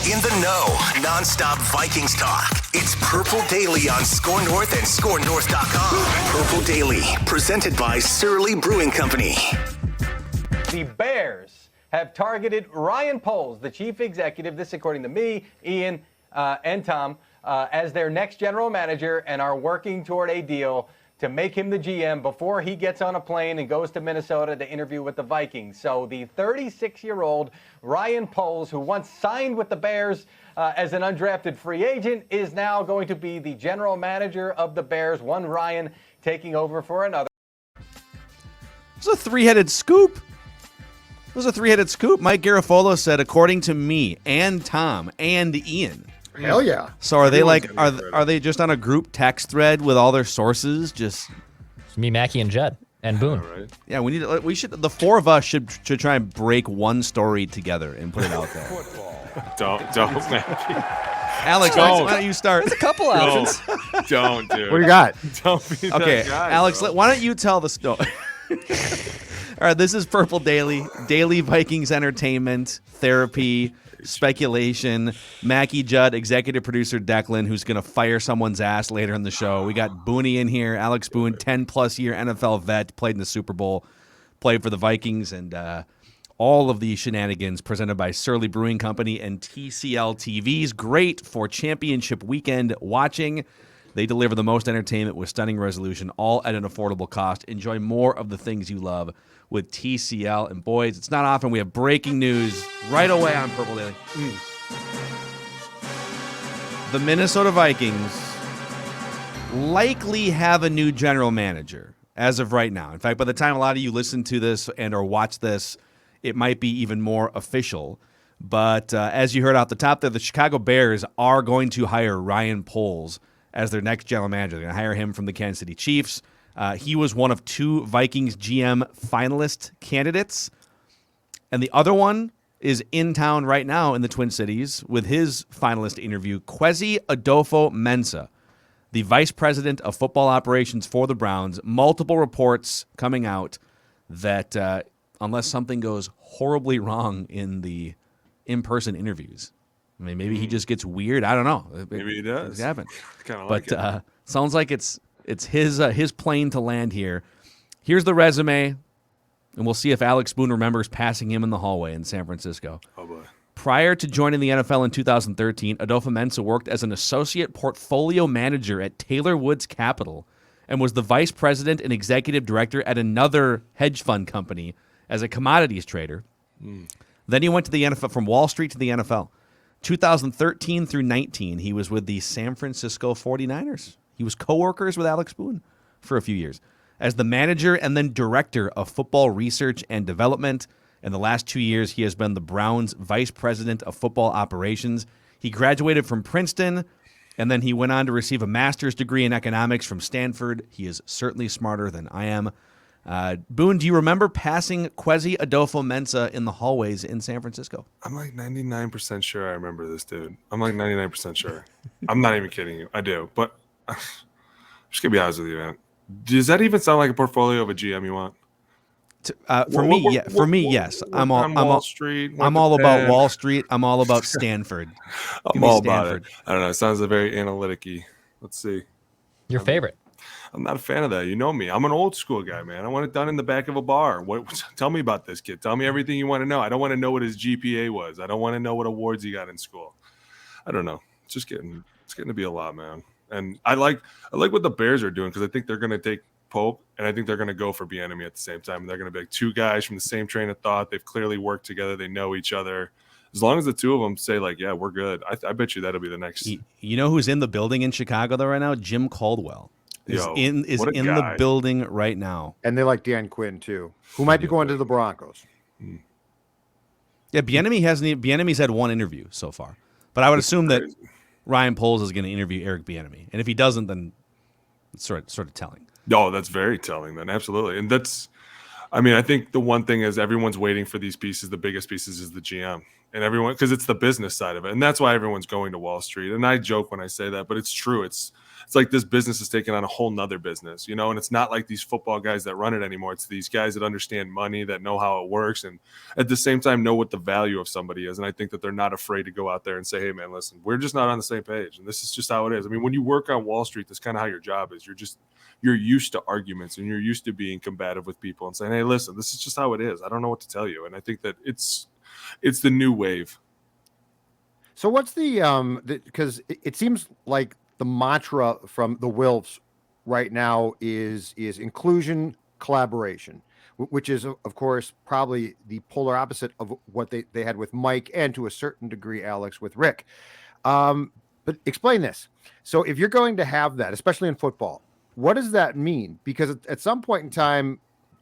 In the know, nonstop Vikings talk. It's Purple Daily on Score North and ScoreNorth.com. Purple Daily, presented by Surly Brewing Company. The Bears have targeted Ryan Poles, the chief executive, this according to me, Ian, and Tom, as their next general manager, and are working toward a deal to make him the GM before he gets on a plane and goes to Minnesota to interview with the Vikings. So the 36-year-old Ryan Poles, who once signed with the Bears as an undrafted free agent, is now going to be the general manager of the Bears, one Ryan taking over for another. It was a three-headed scoop. Mike Garafolo said, according to me and Tom and Ian. Hell yeah. So are they like, are they just on a group text thread with all their sources? Just it's me, Mackie, and Judd, and Boone. Right. Yeah, we should, the four of us should try and break one story together and put it out there. Don't, Mackie. Alex, why don't you start? There's a couple options. Don't, dude. What do you got? Don't be Okay, that guy, Alex, bro. why don't you tell the story? All right, this is Purple Daily, daily Vikings entertainment, therapy, speculation. Mackie, Judd, executive producer Declan, who's going to fire someone's ass later in the show. We got Booney in here, Alex Boone, 10-plus year NFL vet, played in the Super Bowl, played for the Vikings, and all of these shenanigans presented by Surly Brewing Company and TCL TVs. Great for championship weekend watching. They deliver the most entertainment with stunning resolution, all at an affordable cost. Enjoy more of the things you love with TCL. And boys, it's not often we have breaking news right away on Purple Daily. The Minnesota Vikings likely have a new general manager as of right now. In fact, by the time a lot of you listen to this and or watch this, it might be even more official. But as you heard off the top there, the Chicago Bears are going to hire Ryan Poles as their next general manager. They're going to hire him from the Kansas City Chiefs. He was one of two Vikings GM finalist candidates. And the other one is in town right now in the Twin Cities with his finalist interview, Kwesi Adofo-Mensah, the vice president of football operations for the Browns. Multiple reports coming out that unless something goes horribly wrong in the in-person interviews, I mean, maybe he just gets weird. I don't know. Maybe he does. It happened. But Sounds like it's his plane to land here. Here's the resume, and we'll see if Alex Boone remembers passing him in the hallway in San Francisco. Oh, boy. Prior to joining the NFL in 2013, Adofo-Mensah worked as an associate portfolio manager at Taylor Woods Capital and was the vice president and executive director at another hedge fund company as a commodities trader. Then he went to the NFL, from Wall Street to the NFL. 2013 through 19, he was with the San Francisco 49ers. He was co-workers with Alex Boone for a few years as the manager and then director of football research and development. In the last 2 years, he has been the Browns' vice president of football operations. He graduated from Princeton, and then he went on to receive a master's degree in economics from Stanford. He is certainly smarter than I am. Boone, do you remember passing Kwesi Adofo-Mensah in the hallways in San Francisco? I'm like 99% sure I remember this dude. I'm like 99% sure. I'm not even kidding you. I do. But I'm just going to be honest with you, man. Does that even sound like a portfolio of a GM you want? For me, yes. I'm all Wall Street. I'm all about Wall Street. I'm all about Stanford. I'm all about it. I don't know. It sounds very analytic-y. Let's see. Your favorite? I'm not a fan of that. You know me. I'm an old school guy, man. I want it done in the back of a bar. Tell me about this kid. Tell me everything you want to know. I don't want to know what his GPA was. I don't want to know what awards he got in school. I don't know. It's getting to be a lot, man. And I like what the Bears are doing because I think they're going to take Pope and I think they're going to go for Bieniemy at the same time. And they're going to be like two guys from the same train of thought. They've clearly worked together. They know each other. As long as the two of them say like, yeah, we're good. I bet you that'll be the next. You know who's in the building in Chicago though right now? Jim Caldwell. Is in the building right now. And they like Dan Quinn, too, who might be going to the Broncos. Yeah, Bieniemy's had one interview so far. But I would assume that Ryan Poles is going to interview Eric Bieniemy. And if he doesn't, then it's sort of telling. Oh, that's very telling then. Absolutely. And I think the one thing is everyone's waiting for these pieces. The biggest pieces is the GM. And everyone, because it's the business side of it. And that's why everyone's going to Wall Street. And I joke when I say that, but it's true. it's like this business is taking on a whole nother business, and it's not like these football guys that run it anymore. It's these guys that understand money, that know how it works, and at the same time know what the value of somebody is. And I think that they're not afraid to go out there and say, hey man, listen, we're just not on the same page. And this is just how it is. I mean, when you work on Wall Street, that's kind of how your job is. You're used to arguments, and you're used to being combative with people and saying, hey, listen, this is just how it is. I don't know what to tell you. And I think that it's the new wave. So what's because it seems like the mantra from the Wilfs right now is inclusion, collaboration, which is, of course, probably the polar opposite of what they had with Mike and to a certain degree, Alex, with Rick. But explain this. So if you're going to have that, especially in football, what does that mean? Because at some point in time,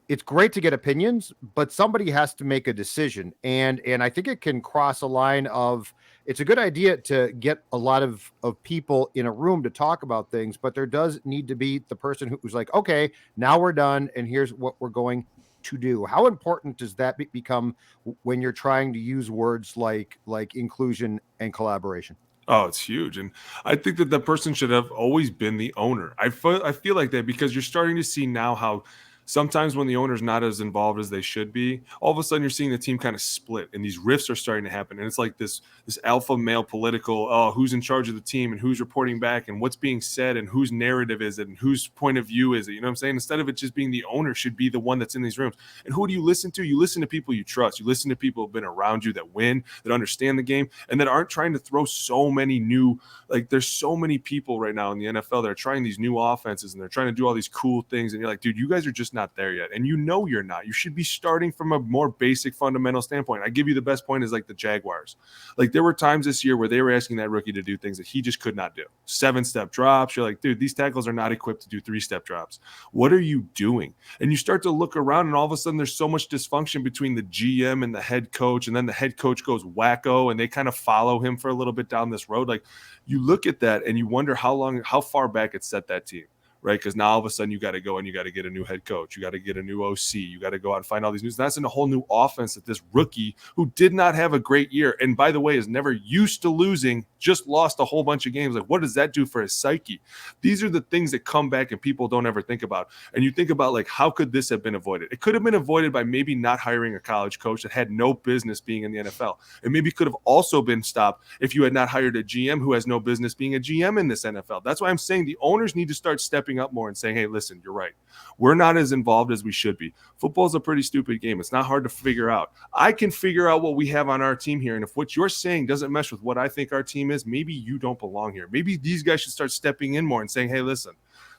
it's great to get opinions, but somebody has to make a decision. And I think it can cross a line of, it's a good idea to get a lot of people in a room to talk about things, but there does need to be the person who's like, okay, now we're done, and here's what we're going to do. How important does that become when you're trying to use words like inclusion and collaboration? Oh, it's huge. And I think that person should have always been the owner. I feel like that because you're starting to see now how sometimes when the owner's not as involved as they should be, all of a sudden you're seeing the team kind of split and these rifts are starting to happen. And it's like this alpha male political, who's in charge of the team and who's reporting back and what's being said and whose narrative is it and whose point of view is it? You know what I'm saying? Instead of it just being the owner should be the one that's in these rooms. And who do you listen to? You listen to people you trust. You listen to people who have been around you that win, that understand the game, and that aren't trying to throw so many new, like there's so many people right now in the NFL that are trying these new offenses and they're trying to do all these cool things. And you're like, dude, you guys are just not there yet. And you're not. You should be starting from a more basic fundamental standpoint. I give you the best point is like the Jaguars. Like there were times this year where they were asking that rookie to do things that he just could not do. 7-step drops. You're like, dude, these tackles are not equipped to do 3-step drops. What are you doing? And you start to look around and all of a sudden there's so much dysfunction between the GM and the head coach. And then the head coach goes wacko and they kind of follow him for a little bit down this road. Like you look at that and you wonder how far back it set that team. Right, because now all of a sudden you got to go and you got to get a new head coach, you got to get a new OC, you got to go out and find all these news. That's in a whole new offense that this rookie who did not have a great year, and by the way is never used to losing, just lost a whole bunch of games. Like what does that do for his psyche? These are the things that come back and people don't ever think about. And you think about like how could this have been avoided? It could have been avoided by maybe not hiring a college coach that had no business being in the NFL. And maybe could have also been stopped if you had not hired a GM who has no business being a GM in this NFL. That's why I'm saying the owners need to start stepping up more and saying, hey, listen, you're right. We're not as involved as we should be. Football is a pretty stupid game. It's not hard to figure out. I can figure out what we have on our team here. And if what you're saying doesn't mesh with what I think our team is, maybe you don't belong here. Maybe these guys should start stepping in more and saying, hey, listen,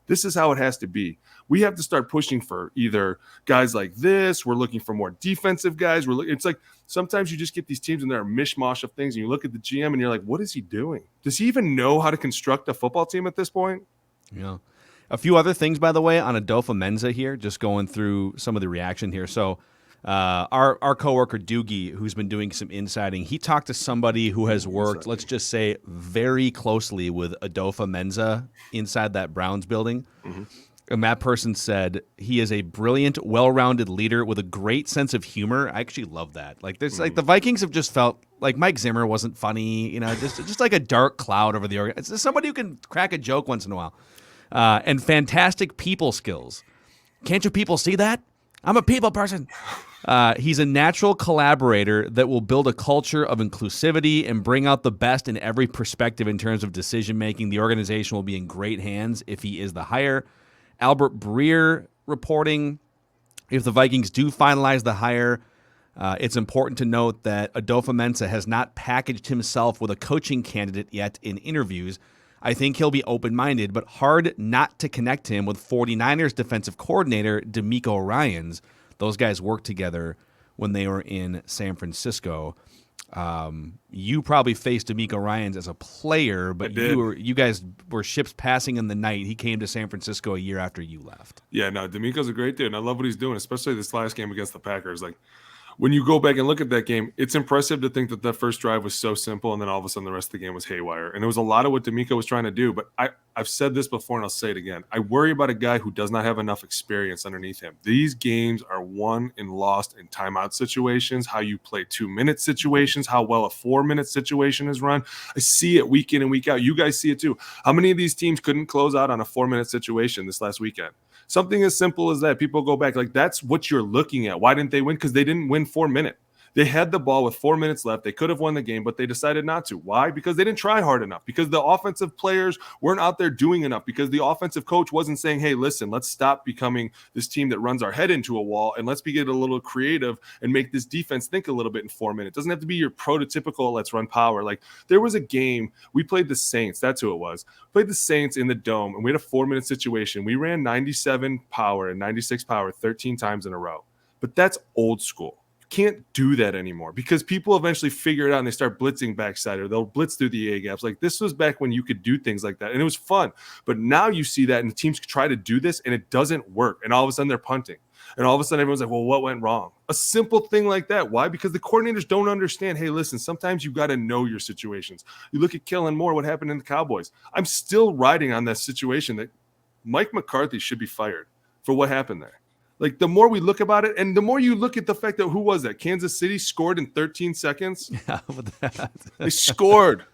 this is how it has to be. We have to start pushing for either guys like this. We're looking for more defensive guys. It's like sometimes you just get these teams and they're a mishmash of things. And you look at the GM and you're like, what is he doing? Does he even know how to construct a football team at this point? Yeah. A few other things, by the way, on Adofo-Mensah here, just going through some of the reaction here. So our coworker Doogie, who's been doing some insiding, he talked to somebody who has worked, let's just say, very closely with Adofo-Mensah inside that Browns building. Mm-hmm. And that person said he is a brilliant, well-rounded leader with a great sense of humor. I actually love that. Like there's like the Vikings have just felt like Mike Zimmer wasn't funny, just like a dark cloud over the organization. It's somebody who can crack a joke once in a while. And fantastic people skills. Can't you people see that? I'm a people person. He's a natural collaborator that will build a culture of inclusivity and bring out the best in every perspective in terms of decision-making. The organization will be in great hands if he is the hire. Albert Breer reporting, if the Vikings do finalize the hire, it's important to note that Adofo-Mensah has not packaged himself with a coaching candidate yet in interviews. I think he'll be open-minded, but hard not to connect him with 49ers defensive coordinator DeMeco Ryans. Those guys worked together when they were in San Francisco. You probably faced DeMeco Ryans as a player, but you guys were ships passing in the night. He came to San Francisco a year after you left. Yeah, no, DeMeco's a great dude, and I love what he's doing, especially this last game against the Packers. Like, when you go back and look at that game, it's impressive to think that the first drive was so simple, and then all of a sudden the rest of the game was haywire. And it was a lot of what D'Amico was trying to do. But I've said this before, and I'll say it again. I worry about a guy who does not have enough experience underneath him. These games are won and lost in timeout situations, how you play 2-minute situations, how well a 4-minute situation is run. I see it week in and week out. You guys see it too. How many of these teams couldn't close out on a 4-minute situation this last weekend? Something as simple as that. People go back, like, that's what you're looking at. Why didn't they win? Because they didn't win 4-minute. They had the ball with 4 minutes left. They could have won the game, but they decided not to. Why? Because they didn't try hard enough. Because the offensive players weren't out there doing enough. Because the offensive coach wasn't saying, hey, listen, let's stop becoming this team that runs our head into a wall, and let's get a little creative and make this defense think a little bit in 4 minutes. It doesn't have to be your prototypical let's run power. Like, there was a game, we played the Saints. That's who it was. Played the Saints in the Dome, and we had a 4-minute situation. We ran 97 power and 96 power 13 times in a row. But that's old school. Can't do that anymore because people eventually figure it out and they start blitzing backside, or they'll blitz through the A gaps. Like, this was back when you could do things like that, and it was fun. But now you see that, and the teams try to do this, and it doesn't work. And all of a sudden they're punting, and all of a sudden everyone's like, well, what went wrong? A simple thing like that. Why? Because the coordinators don't understand. Hey, listen, sometimes you got to know your situations. You look at Kellen Moore, what happened in the Cowboys. I'm still riding on that situation that Mike McCarthy should be fired for what happened there. Like, the more we look about it, and the more you look at the fact that, who was that? Kansas City scored in 13 seconds. Yeah, with that. They scored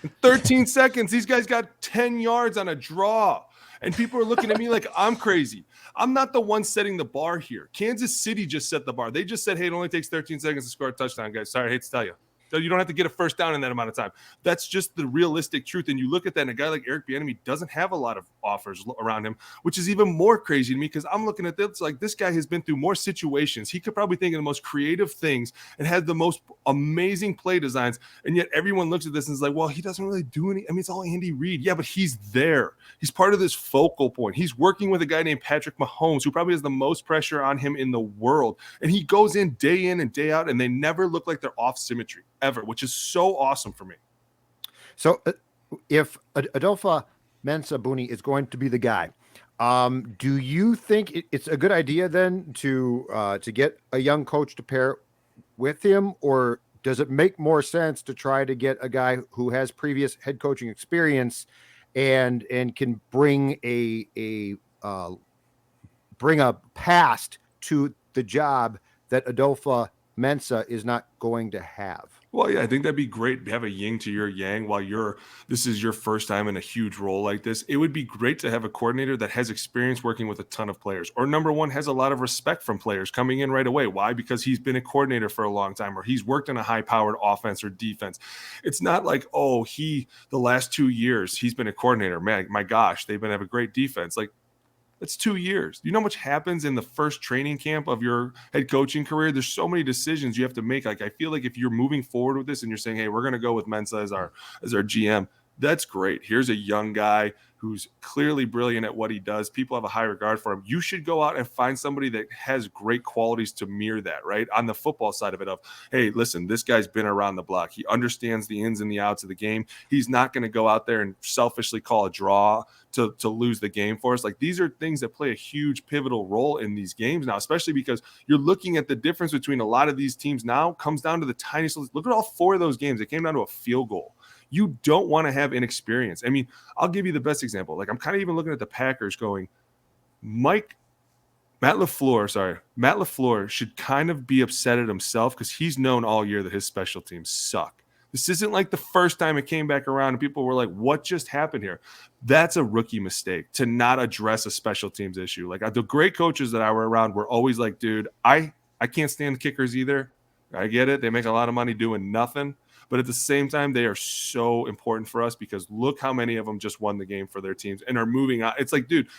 in 13 seconds. These guys got 10 yards on a draw. And people are looking at me like I'm crazy. I'm not the one setting the bar here. Kansas City just set the bar. They just said, hey, it only takes 13 seconds to score a touchdown, guys. Sorry, I hate to tell you. You don't have to get a first down in that amount of time. That's just the realistic truth. And you look at that, and a guy like Eric Bieniemy doesn't have a lot of offers around him, which is even more crazy to me because I'm looking at this like this guy has been through more situations. He could probably think of the most creative things and had the most amazing play designs. And yet everyone looks at this and is like, well, he doesn't really do any. I mean, it's all Andy Reid. Yeah, but he's there. He's part of this focal point. He's working with a guy named Patrick Mahomes, who probably has the most pressure on him in the world. And he goes in and day out, and they never look like they're off symmetry ever, which is so awesome for me. So if Adofo-Mensah Booney is going to be the guy, do you think it's a good idea then to get a young coach to pair with him, or does it make more sense to try to get a guy who has previous head coaching experience and can bring a past to the job that Adofo-Mensah is not going to have? Well, yeah, I think that'd be great to have a yin to your yang while this is your first time in a huge role like this. It would be great to have a coordinator that has experience working with a ton of players, or number one, has a lot of respect from players coming in right away. Why? Because he's been a coordinator for a long time, or he's worked in a high-powered offense or defense. It's not like, the last 2 years he's been a coordinator. Man, my gosh, they've been have a great defense. Like, that's 2 years. You know how much happens in the first training camp of your head coaching career? There's so many decisions you have to make. Like, I feel like if you're moving forward with this and you're saying, hey, we're going to go with Mensah as our GM, that's great. Here's a young guy who's clearly brilliant at what he does. People have a high regard for him. You should go out and find somebody that has great qualities to mirror that, right? On the football side of it, hey, listen, this guy's been around the block. He understands the ins and the outs of the game. He's not going to go out there and selfishly call a draw to lose the game for us. Like, these are things that play a huge pivotal role in these games now, especially because you're looking at the difference between a lot of these teams now comes down to the tiniest. Look at all 4 of those games. It came down to a field goal. You don't want to have inexperience. I mean, I'll give you the best example. Like, I'm kind of even looking at the Packers going, Matt LaFleur should kind of be upset at himself because he's known all year that his special teams suck. This isn't like the first time it came back around and people were like, what just happened here? That's a rookie mistake to not address a special teams issue. Like, the great coaches that I were around were always like, dude, I can't stand the kickers either. I get it. They make a lot of money doing nothing. But at the same time, they are so important for us because look how many of them just won the game for their teams and are moving on. It's like, dude,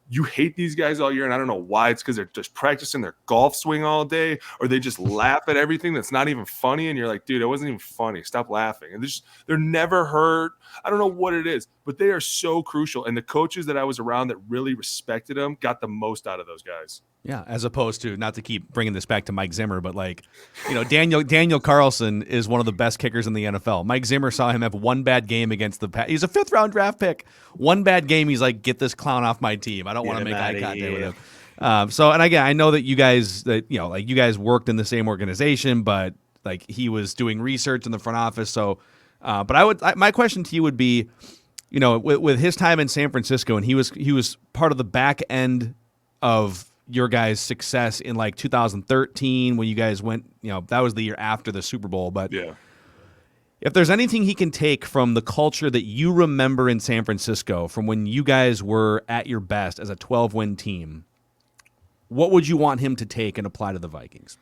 you hate these guys all year, and I don't know why. It's because they're just practicing their golf swing all day, or they just laugh at everything that's not even funny, and you're like, dude, it wasn't even funny. Stop laughing. And they're never hurt. I don't know what it is, but they are so crucial. And the coaches that I was around that really respected them got the most out of those guys. Yeah, as opposed to, not to keep bringing this back to Mike Zimmer, but Daniel Carlson is one of the best kickers in the NFL. Mike Zimmer saw him have one bad game against the Packers. He's a 5th-round draft pick. One bad game, he's like, get this clown off my team. I don't want to make eye contact with him. So, and again, I know that you guys worked in the same organization, but like he was doing research in the front office. So, but my question to you would be, with his time in San Francisco, and he was part of the back end of your guys' success in like 2013 when you guys went, that was the year after the Super Bowl. But Yeah. if there's anything he can take from the culture that you remember in San Francisco from when you guys were at your best as a 12-win team, what would you want him to take and apply to the Vikings?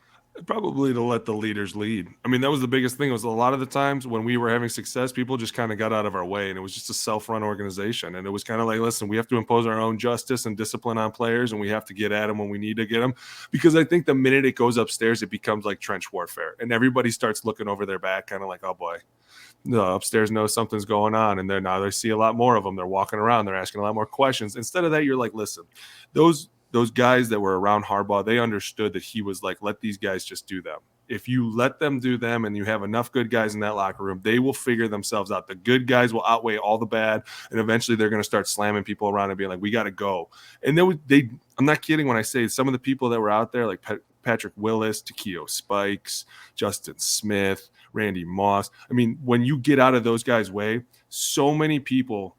Probably to let the leaders lead. I mean, that was the biggest thing. Was a lot of the times when we were having success, people just kind of got out of our way, and it was just a self-run organization. And it was kind of like, listen, we have to impose our own justice and discipline on players, and we have to get at them when we need to get them. Because I think the minute it goes upstairs, it becomes like trench warfare, and everybody starts looking over their back, kind of like, oh boy, the upstairs knows something's going on, and now they see a lot more of them. They're walking around, they're asking a lot more questions. Instead of that, you're like, listen, those guys that were around Harbaugh, they understood that he was like, let these guys just do them. If you let them do them and you have enough good guys in that locker room, they will figure themselves out. The good guys will outweigh all the bad, and eventually they're going to start slamming people around and being like, we got to go. And then I'm not kidding when I say some of the people that were out there, like Patrick Willis, Takeo Spikes, Justin Smith, Randy Moss. I mean, when you get out of those guys' way, so many people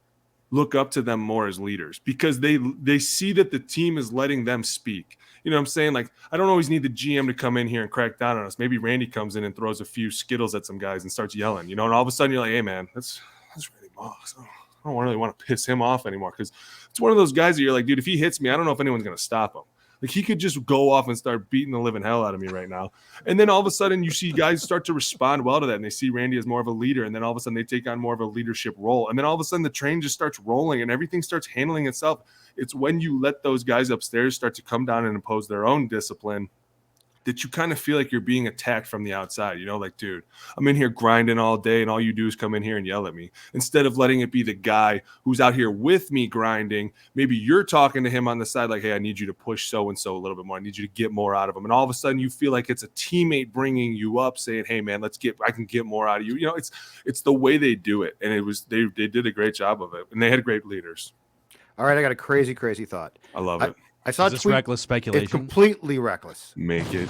look up to them more as leaders because they see that the team is letting them speak. You know what I'm saying? Like, I don't always need the GM to come in here and crack down on us. Maybe Randy comes in and throws a few Skittles at some guys and starts yelling, and all of a sudden you're like, hey man, that's Randy Moss. I don't really want to piss him off anymore because it's one of those guys that you're like, dude, if he hits me, I don't know if anyone's going to stop him. Like, he could just go off and start beating the living hell out of me right now. And then all of a sudden you see guys start to respond well to that, and they see Randy as more of a leader, and then all of a sudden they take on more of a leadership role. And then all of a sudden the train just starts rolling and everything starts handling itself. It's when you let those guys upstairs start to come down and impose their own discipline that you kind of feel like you're being attacked from the outside. Like, dude, I'm in here grinding all day, and all you do is come in here and yell at me. Instead of letting it be the guy who's out here with me grinding, maybe you're talking to him on the side like, hey, I need you to push so-and-so a little bit more. I need you to get more out of him. And all of a sudden you feel like it's a teammate bringing you up saying, hey, man, I can get more out of you. It's the way they do it. And they did a great job of it. And they had great leaders. All right, I got a crazy thought. I love it. I saw Is this reckless speculation? It's completely reckless. Make it.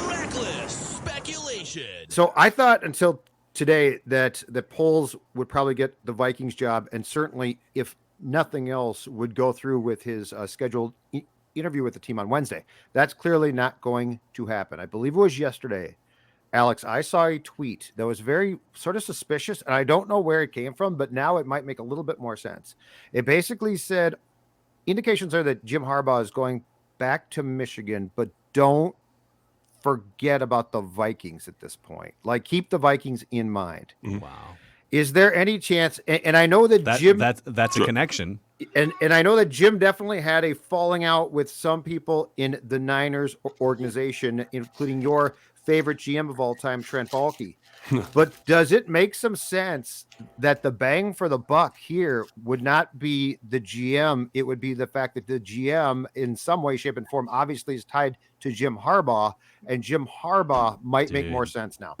Reckless speculation. So I thought until today that the Poles would probably get the Vikings job, and certainly, if nothing else, would go through with his scheduled interview with the team on Wednesday. That's clearly not going to happen. I believe it was yesterday, Alex, I saw a tweet that was very sort of suspicious, and I don't know where it came from, but now it might make a little bit more sense. It basically said, indications are that Jim Harbaugh is going back to Michigan, but don't forget about the Vikings at this point. Like, keep the Vikings in mind. Wow. Is there any chance? And I know that Jim, that's a connection. And I know that Jim definitely had a falling out with some people in the Niners organization, including your favorite GM of all time, Trent Baalke. But does it make some sense that the bang for the buck here would not be the GM? It would be the fact that the GM, in some way, shape, and form, obviously is tied to Jim Harbaugh, and Jim Harbaugh might make more sense now.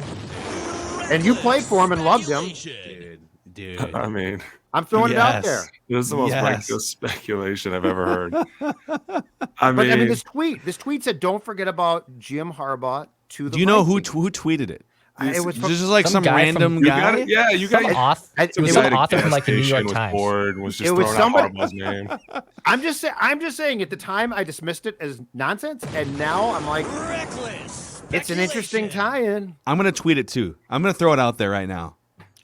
And you played for him and loved him. Dude. I mean, I'm throwing it out there. This is the most reckless speculation I've ever heard. I But mean, this tweet said, "Don't forget about Jim Harbaugh to the." Do you know who Vikings." who tweeted it? It was from, Just like some guy random from- guy. you got It was an author from like the New York Times. Was just It was throwing somebody- out Harbaugh's name. I'm just saying. At the time, I dismissed it as nonsense, and now I'm like, Reckless. it's an interesting tie-in. I'm gonna tweet it too. I'm gonna throw it out there right now.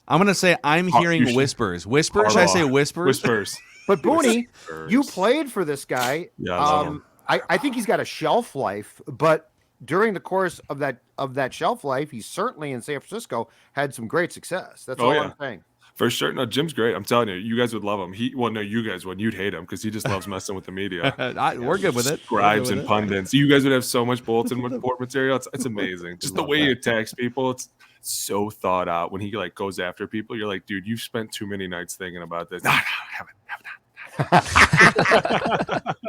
I'm gonna say I'm hearing whispers. Whispers? Should I say whispers? Whispers. But Booney, you played for this guy. Yeah, I love him. I think he's got a shelf life, but during the course of that shelf life, he certainly in San Francisco had some great success. That's all I'm saying. For sure. No, Jim's great. I'm telling you, you guys would love him. You guys wouldn't. You'd hate him because he just loves messing with the media. We're good with it. Scribes and pundits. You guys would have so much bulletin board material. It's amazing. Just the way he attacks people. It's so thought out. When he like goes after people, you're like, dude, you've spent too many nights thinking about this. No, I haven't.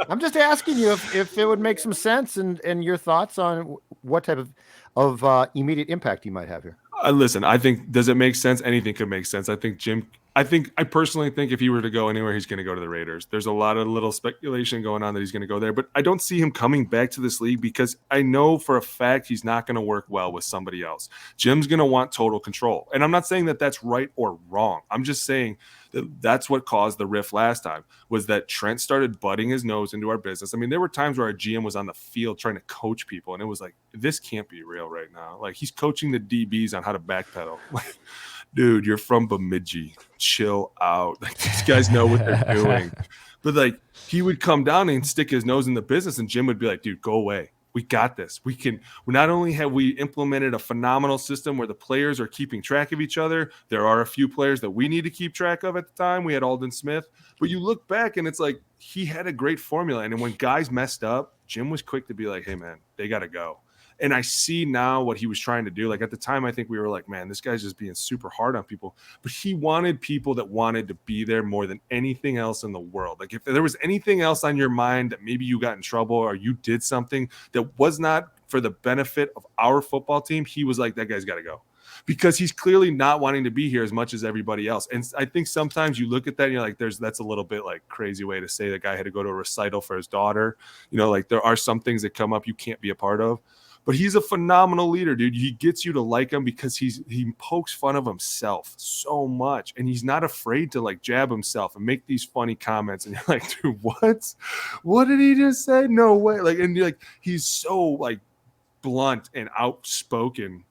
I'm just asking you if it would make some sense and your thoughts on what type of immediate impact he might have here. Listen, I think, does it make sense? Anything could make sense. I think Jim I personally think if he were to go anywhere, he's going to go to the Raiders. There's a lot of little speculation going on that he's going to go there, but I don't see him coming back to this league because I know for a fact he's not going to work well with somebody else. Jim's going to want total control. And I'm not saying that that's right or wrong. I'm just saying that that's what caused the rift last time, was that Trent started butting his nose into our business. I mean, there were times where our GM was on the field trying to coach people, and it was like, this can't be real right now. Like, he's coaching the DBs on how to backpedal. Like, dude, you're from Bemidji. Chill out. Like, these guys know what they're doing. But, like, he would come down and stick his nose in the business, and Jim would be like, dude, go away. We got this. We can. Not only have we implemented a phenomenal system where the players are keeping track of each other, there are a few players that we need to keep track of at the time. We had Aldon Smith. But you look back, and it's like he had a great formula. And when guys messed up, Jim was quick to be like, hey, man, they got to go. And I see now what he was trying to do. Like, at the time, I think we were like, man, this guy's just being super hard on people. But he wanted people that wanted to be there more than anything else in the world. Like, if there was anything else on your mind that maybe you got in trouble or you did something that was not for the benefit of our football team, he was like, that guy's got to go. Because he's clearly not wanting to be here as much as everybody else. And I think sometimes you look at that and you're like, that's a little bit like crazy way to say the guy had to go to a recital for his daughter. You know, like, there are some things that come up you can't be a part of. But he's a phenomenal leader, dude. He gets you to like him because he pokes fun of himself so much. And he's not afraid to, like, jab himself and make these funny comments. And you're like, dude, what? What did he just say? No way. Like, and you're like, he's so, like, blunt and outspoken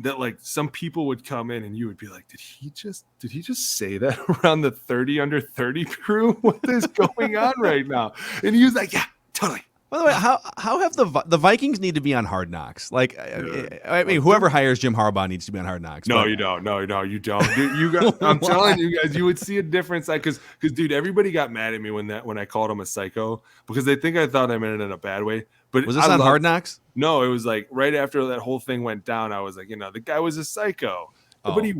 that, like, some people would come in and you would be like, did he just say that around the 30 under 30 crew? What is going on right now? And he was like, yeah, totally. By the way, how have the Vikings need to be on Hard Knocks? Like, I mean, whoever hires Jim Harbaugh needs to be on Hard Knocks. No, you don't. No, you don't. Dude, I'm telling you guys, you would see a difference. Because dude, everybody got mad at me when I called him a psycho because they think I thought I meant it in a bad way. But was this on Hard Knocks? No, it was like right after that whole thing went down. I was like, the guy was a psycho. Oh. But he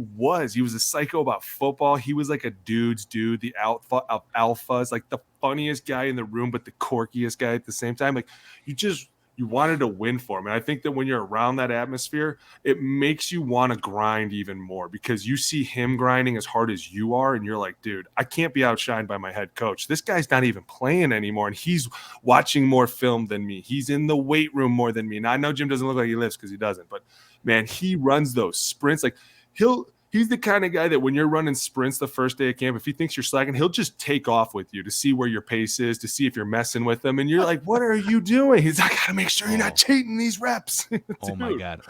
was a psycho about football. He was like a dude's dude, the alpha of alphas, like the funniest guy in the room, but the quirkiest guy at the same time. Like, you wanted to win for him. And I think that when you're around that atmosphere, it makes you want to grind even more because you see him grinding as hard as you are. And you're like, dude, I can't be outshined by my head coach. This guy's not even playing anymore. And he's watching more film than me. He's in the weight room more than me. Now, I know Jim doesn't look like he lifts because he doesn't, but man, he runs those sprints. Like, he's the kind of guy that when you're running sprints the first day of camp, if he thinks you're slacking, he'll just take off with you to see where your pace is, to see if you're messing with him. And you're like, what are you doing? He's like, I got to make sure you're not cheating these reps. Oh my God.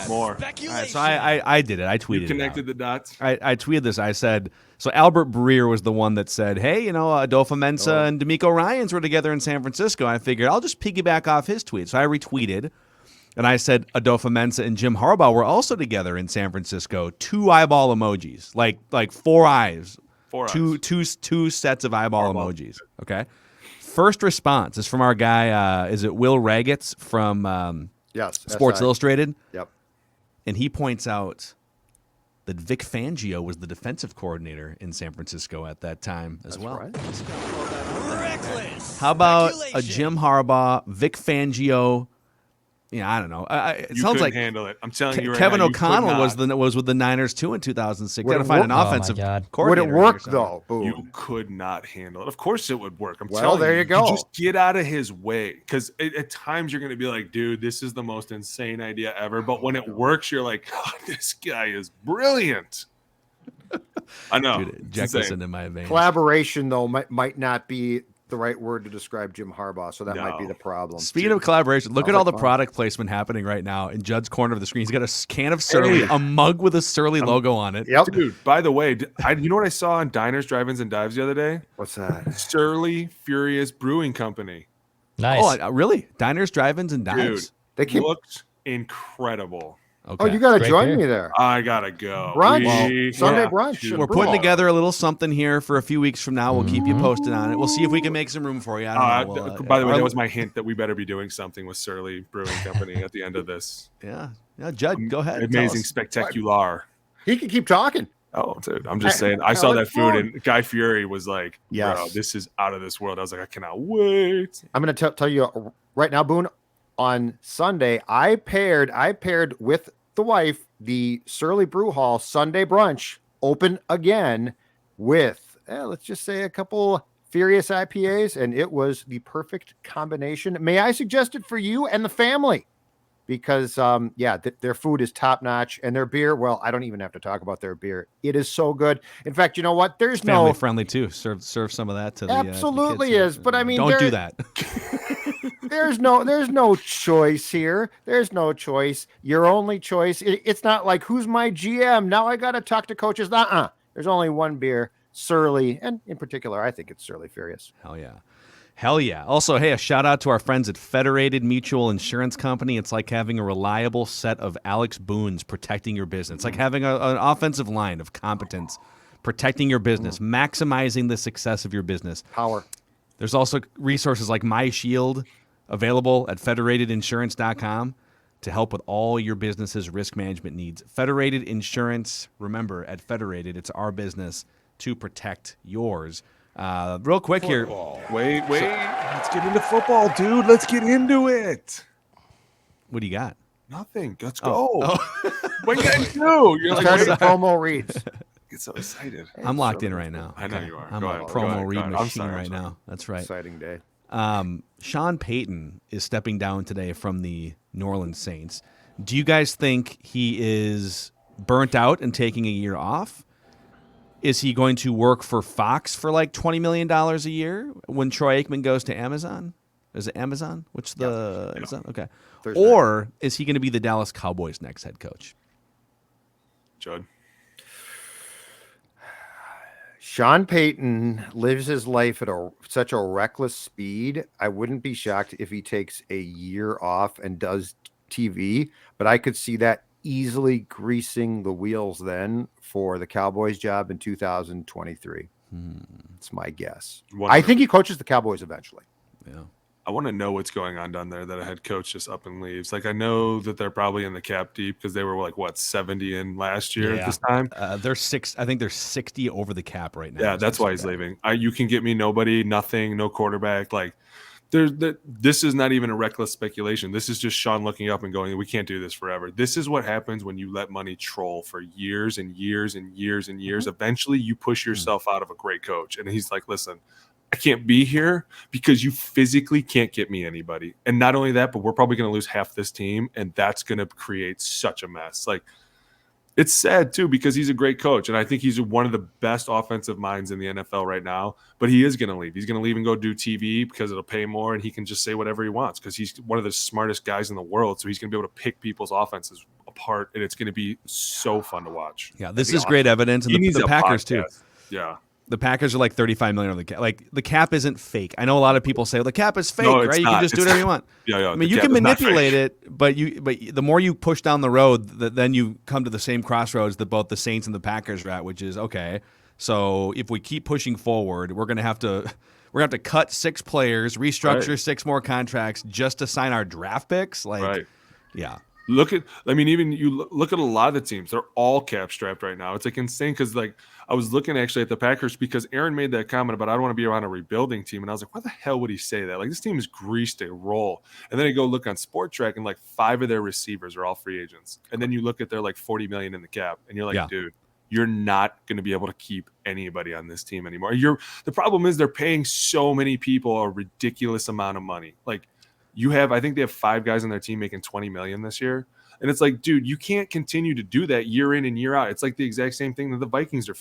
More. All right, so I did it. I tweeted it. You connected the dots. I tweeted this. I said, so Albert Breer was the one that said, hey, Adofo-Mensah and D'Amico Ryans were together in San Francisco. I figured I'll just piggyback off his tweet. So I retweeted. And I said Adofo-Mensah and Jim Harbaugh were also together in San Francisco. 2 eyeball emojis, like 4 eyes. Two sets of eyeball emojis. Okay. First response is from our guy. Is it Will Ragetz from Sports Illustrated? Yep. And he points out that Vic Fangio was the defensive coordinator in San Francisco at that time as well. Right. Reckless. How about a Jim Harbaugh, Vic Fangio? Yeah, I don't know. It sounds like handle it. I'm telling you right Kevin now, O'Connell was with the Niners too in 2006. Got to find an offensive coordinator. Would it work though? Boom. You could not handle it. Of course it would work. I'm well, telling there you go. Just get out of his way because at times you're going to be like, dude, this is the most insane idea ever. But when it works, you're like, oh, this guy is brilliant. I know. Dude, Jefferson in my veins. Collaboration though might not be the right word to describe Jim Harbaugh, so that might be the problem. Speaking of collaboration, look at all the product placement happening right now in Judd's corner of the screen. He's got a can of Surly, a mug with a Surly logo on it. Yep. Dude, by the way, you know what I saw on Diners, Drive-Ins, and Dives the other day? What's that? Surly Furious Brewing Company. Nice. Oh, really? Diners, Drive-Ins, and Dives? Dude, looked incredible. Okay. Oh, you got to Great join beer. me there. I gotta go. Brunch. Sunday brunch. We're putting together a little something here for a few weeks from now. We'll keep you posted on it. We'll see if we can make some room for you. I don't know. By the way, that was my hint that we better be doing something with Surly Brewing Company at the end of this. Yeah, Judd, go ahead. Amazing, spectacular. He can keep talking. Oh, dude, I'm just saying. I saw that food, and Guy Fieri was like, bro, this is out of this world. I was like, I cannot wait. I'm going to tell you right now, Boone, on Sunday, I paired with the wife, the Surly Brew Hall Sunday brunch open again with, let's just say, a couple Furious IPAs, and it was the perfect combination. May I suggest it for you and the family? Because, their food is top notch, and their beer, well, I don't even have to talk about their beer. It is so good. In fact, you know what? There's family friendly too. Serve some of that to the absolutely to the kids. But I mean, don't do that. There's no choice here. There's no choice. Your only choice. It's not like, who's my GM? Now I got to talk to coaches. There's only one beer, Surly, and in particular, I think it's Surly Furious. Hell yeah. Also, hey, a shout out to our friends at Federated Mutual Insurance Company. It's like having a reliable set of Alex Boons protecting your business. It's like having an offensive line of competence protecting your business, maximizing the success of your business. Power. There's also resources like My Shield available at federatedinsurance.com to help with all your business's risk management needs. Federated Insurance, remember, at Federated, it's our business to protect yours. Real quick football. Here. Wait. Let's get into football, dude. Let's get into it. What do you got? Nothing. Let's go. What you guys do? You're like, promo reads. Get so excited. I'm locked in right now. I know you are. I'm a promo read machine right now. That's right. Exciting day. Sean Payton is stepping down today from the New Orleans Saints. Do you guys think he is burnt out and taking a year off? Is he going to work for Fox for like $20 million a year when Troy Aikman goes to Amazon? Is it Amazon? Amazon? Okay. Thursday. Or is he going to be the Dallas Cowboys' next head coach? Judd? Sean Payton lives his life at such a reckless speed. I wouldn't be shocked if he takes a year off and does TV, but I could see that easily greasing the wheels then for the Cowboys job in 2023. It's my guess. I think he coaches the Cowboys eventually. Yeah. I want to know what's going on down there that a head coach just up and leaves. Like, I know that they're probably in the cap deep because they were like, 70 in last year at this time? They're I think they're 60 over the cap right now. Yeah, that's why he's leaving. You can get me nobody, nothing, no quarterback. Like, this is not even a reckless speculation. This is just Sean looking up and going, we can't do this forever. This is what happens when you let money troll for years and years and years and years. Eventually, you push yourself out of a great coach. And he's like, listen, I can't be here because you physically can't get me anybody. And not only that, but we're probably going to lose half this team, and that's going to create such a mess. Like, it's sad, too, because he's a great coach, and I think he's one of the best offensive minds in the NFL right now, but he is going to leave. He's going to leave and go do TV because it'll pay more, and he can just say whatever he wants because he's one of the smartest guys in the world, so he's going to be able to pick people's offenses apart, and it's going to be so fun to watch. Yeah, this is great evidence, and the Packers, too. Yeah. The Packers are like $35 million on the cap. Like, the cap isn't fake. I know a lot of people say, well, the cap is fake, right? You can just do whatever you want. Yeah. I mean, you can manipulate it, but the more you push down the road, then you come to the same crossroads that both the Saints and the Packers are at, which is, okay, so if we keep pushing forward, we're gonna have to cut 6 players, restructure 6 more contracts just to sign our draft picks. Like, yeah. Even you look at a lot of the teams, they're all cap strapped right now. It's like insane because, like, I was looking actually at the Packers because Aaron made that comment about I don't want to be around a rebuilding team. And I was like, why the hell would he say that? Like, this team is greased to roll. And then I go look on Sport Track and like 5 of their receivers are all free agents. And then you look at their like $40 million in the cap and you're like, dude, you're not going to be able to keep anybody on this team anymore. The problem is they're paying so many people a ridiculous amount of money. Like, I think they have 5 guys on their team making $20 million this year. And it's like, dude, you can't continue to do that year in and year out. It's like the exact same thing that the Vikings are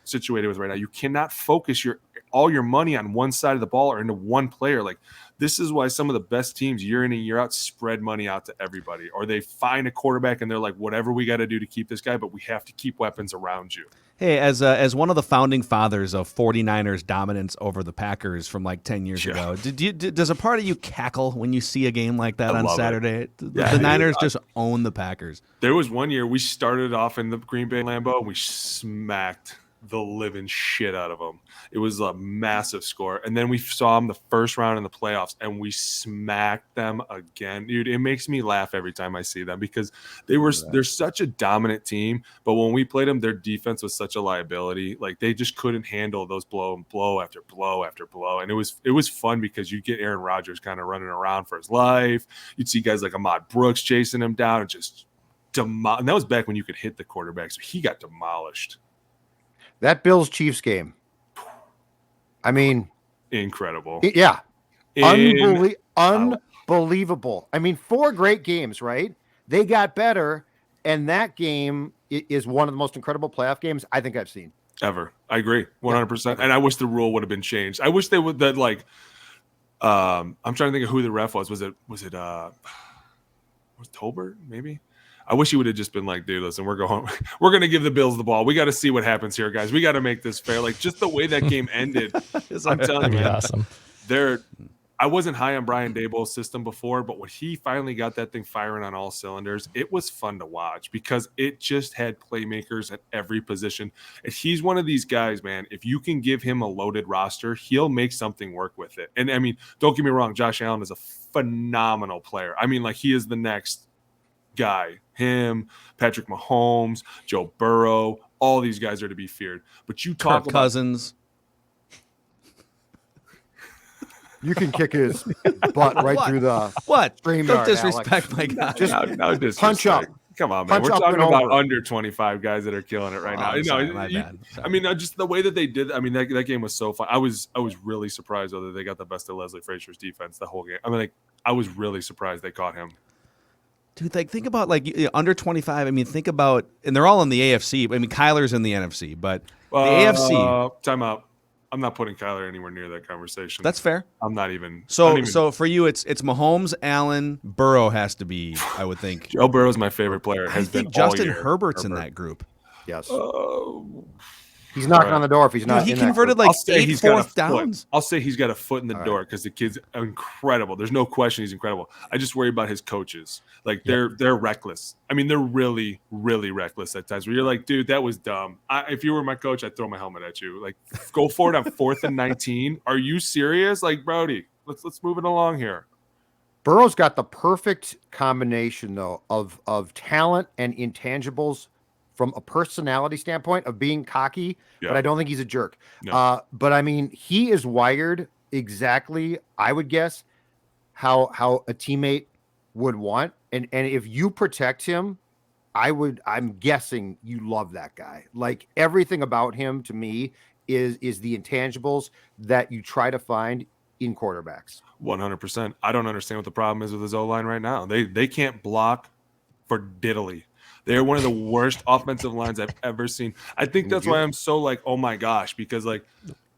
situated with right now. You cannot focus all your money on one side of the ball or into one player. Like, this is why some of the best teams year in and year out spread money out to everybody. Or they find a quarterback and they're like, whatever we got to do to keep this guy, but we have to keep weapons around you. Hey, as one of the founding fathers of 49ers dominance over the Packers from like 10 years ago, does a part of you cackle when you see a game like that on Saturday? The Niners just own the Packers. There was one year we started off in the Green Bay Lambeau and we smacked the living shit out of them. It was a massive score. And then we saw them the first round in the playoffs and we smacked them again. Dude, it makes me laugh every time I see them because they're such a dominant team. But when we played them, their defense was such a liability. Like, they just couldn't handle those blow after blow after blow. And it was fun because you get Aaron Rodgers kind of running around for his life. You'd see guys like Ahmad Brooks chasing him down and just and that was back when you could hit the quarterback, so he got demolished. That Bills-Chiefs game, I mean, incredible. Yeah. Unbelievable. I mean, 4 great games, right? They got better, and that game is one of the most incredible playoff games I think I've seen. Ever. I agree. 100%. And I wish the rule would have been changed. I wish they would I'm trying to think of who the ref was. Was it Tolbert, maybe? I wish he would have just been like, dude, listen, we're going to give the Bills the ball. We got to see what happens here, guys. We got to make this fair. Like, just the way that game ended, I'm telling you, awesome. I wasn't high on Brian Daboll's system before, but when he finally got that thing firing on all cylinders, it was fun to watch because it just had playmakers at every position. And he's one of these guys, man, if you can give him a loaded roster, he'll make something work with it. And, I mean, don't get me wrong, Josh Allen is a phenomenal player. I mean, like, he is the next guy. Him, Patrick Mahomes, Joe Burrow, all these guys are to be feared. But you talk Kirk Cousins. You can kick his butt right through the stream. Don't disrespect my guy. Just no disrespect. punch up. Come on, man. Punch We're up talking and about over. under 25 guys that are killing it right now. I'm sorry, my bad. I mean, just the way that they did. I mean, that game was so fun. I was really surprised though that they got the best of Leslie Frazier's defense the whole game. I mean, like, I was really surprised they caught him. Dude, like, think about, like, under 25. I mean, think about, and they're all in the AFC. I mean, Kyler's in the NFC, but the AFC. Time out. I'm not putting Kyler anywhere near that conversation. That's fair. I'm not even. So for you, it's Mahomes, Allen, Burrow has to be, I would think. Joe Burrow's my favorite player. I think Justin Herbert's in that group. Yes. He's knocking on the door if he's not. He in converted that like 8 fourth downs. I'll say he's got a foot in the door because the kid's incredible. There's no question he's incredible. I just worry about his coaches. Like, they're reckless. I mean, they're really, really reckless at times where you're like, dude, that was dumb. If you were my coach, I'd throw my helmet at you. Like, go for it on 4th and 19. Are you serious? Like, Brody, let's move it along here. Burrow's got the perfect combination though of talent and intangibles from a personality standpoint of being cocky, but I don't think he's a jerk. No. But I mean, he is wired exactly, I would guess, how a teammate would want. And if you protect him, I'm guessing you love that guy. Like, everything about him to me is the intangibles that you try to find in quarterbacks. 100%. I don't understand what the problem is with his O-line right now. They can't block for diddly. They're one of the worst offensive lines I've ever seen. I think that's why I'm so like, oh my gosh, because like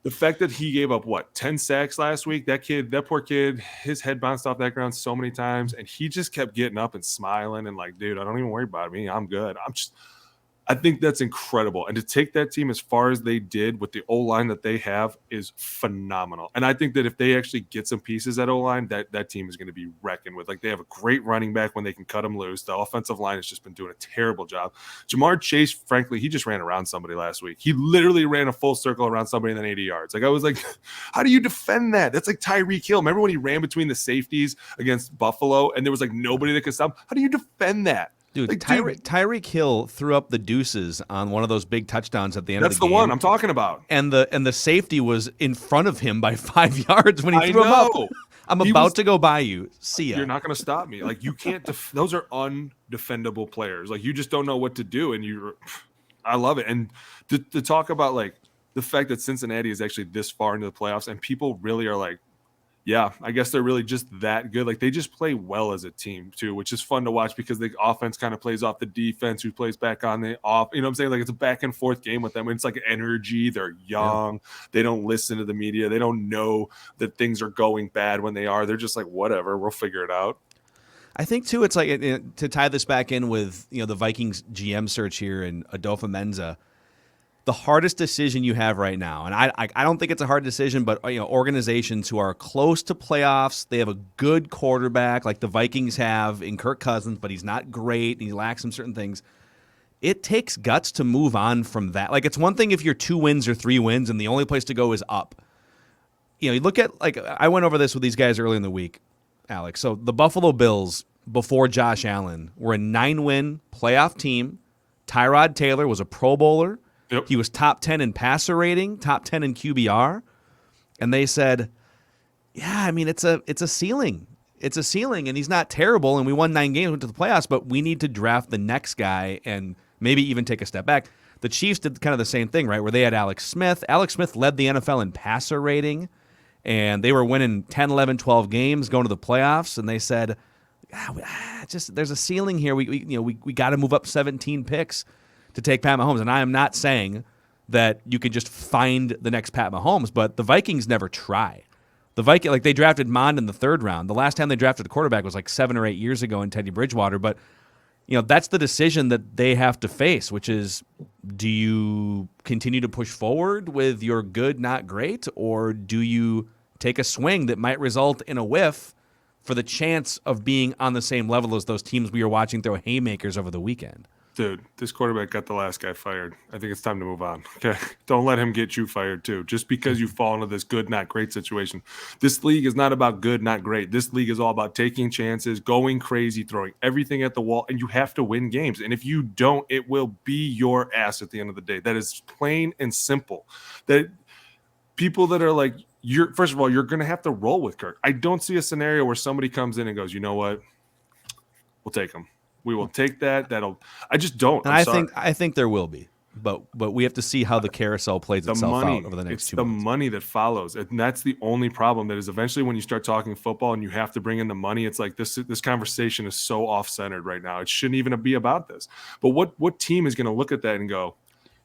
the fact that he gave up 10 sacks last week, that poor kid, his head bounced off that ground so many times, and he just kept getting up and smiling and like, dude, I don't even worry about me. I'm good. I think that's incredible. And to take that team as far as they did with the O-line that they have is phenomenal. And I think that if they actually get some pieces at O-line, that team is going to be reckoned with. Like, they have a great running back when they can cut them loose. The offensive line has just been doing a terrible job. Jamar Chase, frankly, he just ran around somebody last week. He literally ran a full circle around somebody and then 80 yards. Like, I was like, how do you defend that? That's like Tyreek Hill. Remember when he ran between the safeties against Buffalo and there was like nobody that could stop him? How do you defend that? Dude, like, Tyreek Hill threw up the deuces on one of those big touchdowns at the end of the game. That's the one I'm talking about. And the safety was in front of him by 5 yards when he threw him up. I'm about to go by you. See ya. You're not going to stop me. Like, you can't. Those are undefendable players. Like, you just don't know what to do. And I love it. And to talk about like the fact that Cincinnati is actually this far into the playoffs, and people really are like, yeah, I guess they're really just that good. Like, they just play well as a team too, which is fun to watch because the offense kind of plays off the defense, who plays back on the off. You know what I'm saying? Like, it's a back and forth game with them. It's like energy. They're young. Yeah. They don't listen to the media. They don't know that things are going bad when they are. They're just like, whatever, we'll figure it out. I think too, it's like, to tie this back in with, the Vikings GM search here and Adofo-Mensah. The hardest decision you have right now, and I don't think it's a hard decision, but organizations who are close to playoffs, they have a good quarterback like the Vikings have in Kirk Cousins, but he's not great and he lacks some certain things. It takes guts to move on from that. Like, it's one thing if you're 2 wins or 3 wins and the only place to go is up. You look at, like, I went over this with these guys early in the week, Alex. So the Buffalo Bills before Josh Allen were a 9-win playoff team. Tyrod Taylor was a Pro Bowler. Yep. He was top 10 in passer rating, top 10 in QBR. And they said, yeah, I mean, it's a ceiling. it's a ceiling, and he's not terrible, and we won 9 games, went to the playoffs, but we need to draft the next guy and maybe even take a step back. The Chiefs did kind of the same thing, right, where they had Alex Smith. Alex Smith led the NFL in passer rating, and they were winning 10, 11, 12 games going to the playoffs, and they said, just there's a ceiling here. We got to move up 17 picks to take Pat Mahomes, and I am not saying that you can just find the next Pat Mahomes, but the Vikings never try. The they drafted Mond in the 3rd round. The last time they drafted a quarterback was like 7 or 8 years ago in Teddy Bridgewater, but that's the decision that they have to face, which is, do you continue to push forward with your good, not great, or do you take a swing that might result in a whiff for the chance of being on the same level as those teams we were watching throw haymakers over the weekend? Dude, this quarterback got the last guy fired. I think it's time to move on. Okay, don't let him get you fired too. Just because you fall into this good, not great situation. This league is not about good, not great. This league is all about taking chances, going crazy, throwing everything at the wall, and you have to win games. And if you don't, it will be your ass at the end of the day. That is plain and simple. That people that are like, first of all, you're going to have to roll with Kirk. I don't see a scenario where somebody comes in and goes, you know what? We'll take him. We will take that. I just don't. And I think there will be, but we have to see how the carousel plays itself out over the next 2 months. It's the money that follows, and that's the only problem. That is eventually when you start talking football and you have to bring in the money. It's like this conversation is so off-centered right now. It shouldn't even be about this. But what team is going to look at that and go,